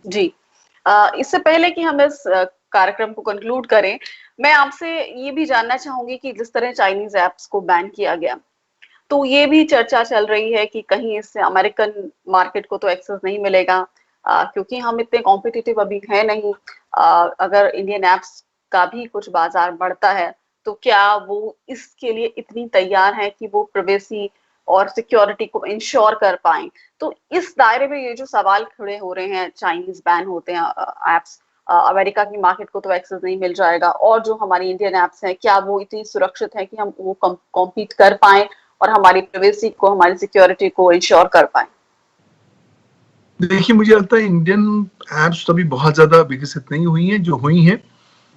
जी। इससे पहले कि हम इस कार्यक्रम को कंक्लूड करें, मैं आपसे ये भी जानना चाहूंगी कि जिस तरह चाइनीज ऐप्स को बैन किया गया, तो ये भी चर्चा चल रही है कि कहीं इससे अमेरिकन मार्केट को तो एक्सेस नहीं मिलेगा, क्योंकि हम इतने कॉम्पिटिटिव अभी है नहीं। अगर इंडियन ऐप्स का भी कुछ बाजार बढ़ता है, तो क्या वो इसके लिए इतनी तैयार है कि वो प्राइवेसी और सिक्योरिटी को इंश्योर कर पाए? तो इस दायरे में ये जो सवाल खड़े हो रहे हैं, चाइनीज बैन होते हैं ऐप्स, अमेरिका की मार्केट को तो एक्सेस नहीं मिल जाएगा, और जो हमारी इंडियन ऐप्स हैं, क्या वो इतनी सुरक्षित है कि हम वो कॉम्पीट कर पाए और हमारी प्राइवेसी को, हमारी सिक्योरिटी को इंश्योर कर पाए? देखिए, मुझे लगता है इंडियन ऐप्स अभी बहुत ज्यादा विकसित नहीं हुई हैं। जो हुई हैं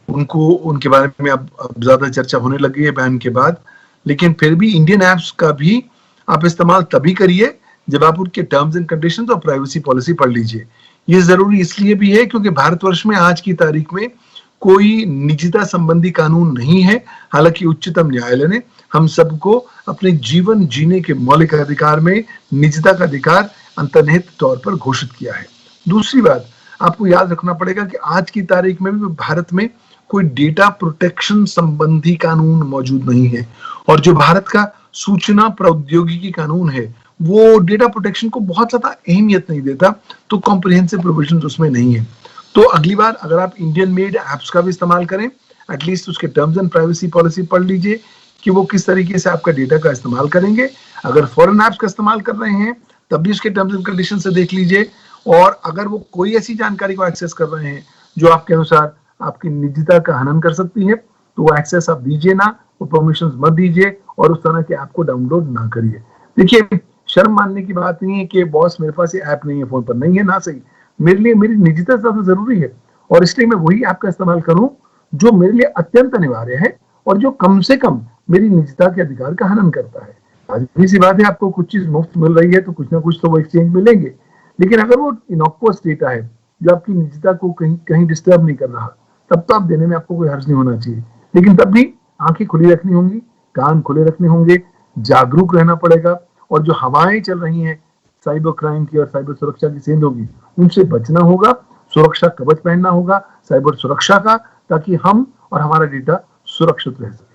उनको, उनके बारे में अब ज्यादा चर्चा होने लगी है बैन के बाद। लेकिन फिर भी इंडियन ऐप्स का भी आप इस्तेमाल तभी करिए जब आप उनके टर्म्स एंड कंडीशंस और प्राइवेसी पॉलिसी पढ़ लीजिए। ये जरूरी इसलिए भी है क्योंकि भारतवर्ष में आज की तारीख में कोई निजता संबंधी कानून नहीं है। हालांकि उच्चतम न्यायालय ने हम सबको अपने जीवन जीने के मौलिक अधिकार में निजता का अधिकार अंतर्निहित तौर पर घोषित किया है। दूसरी बात, आपको याद रखना पड़ेगा कि आज की तारीख में भी भारत में कोई डेटा प्रोटेक्शन संबंधी कानून मौजूद नहीं है। और जो भारत का सूचना प्रौद्योगिकी कानून है वो डेटा प्रोटेक्शन को बहुत ज्यादा अहमियत नहीं देता, तो कॉम्प्रिहेंसिव प्रोविजन उसमें नहीं है। तो अगली बार अगर आप इंडियन मेड ऐप्स का भी इस्तेमाल करें, एटलीस्ट उसके टर्म्स एंड प्राइवेसी पॉलिसी पढ़ लीजिए कि वो किस तरीके से आपका डेटा का इस्तेमाल करेंगे। अगर फॉरेन ऐप्स का इस्तेमाल कर रहे हैं तब भी उसके टर्म्स एंड कंडीशन से देख लीजिए। और अगर वो कोई ऐसी जानकारी को एक्सेस कर रहे हैं जो आपके अनुसार आपकी निजता का हनन कर सकती है, तो वो एक्सेस आप दीजिए ना, वो परमिशन मत दीजिए और उस तरह के ऐप को डाउनलोड ना करिए। देखिए, शर्म मानने की बात नहीं है कि बॉस मेरे पास ये ऐप नहीं है, फोन पर नहीं है ना, सही। मेरे लिए मेरी निजता ज्यादा जरूरी है और इसलिए मैं वही ऐप का इस्तेमाल करूं जो मेरे लिए अत्यंत अनिवार्य है और जो कम से कम मेरी निजता के अधिकार का हनन करता है। आधी सी बात है, आपको कुछ चीज मुफ्त मिल रही है तो कुछ ना कुछ तो वो एक्सचेंज मिलेंगे। लेकिन अगर वो इनॉक्वस डेटा है जो आपकी निजता को कहीं कहीं डिस्टर्ब नहीं कर रहा, तब तो आप देने में आपको कोई हर्ज नहीं होना चाहिए। लेकिन तब भी आंखें खुली रखनी होंगी, कान खुले रखने होंगे, जागरूक रहना पड़ेगा। और जो हवाएं चल रही हैं साइबर क्राइम की और साइबर सुरक्षा की सेंध होगी, उनसे बचना होगा, सुरक्षा कवच पहनना होगा साइबर सुरक्षा का, ताकि हम और हमारा डेटा सुरक्षित रह सके।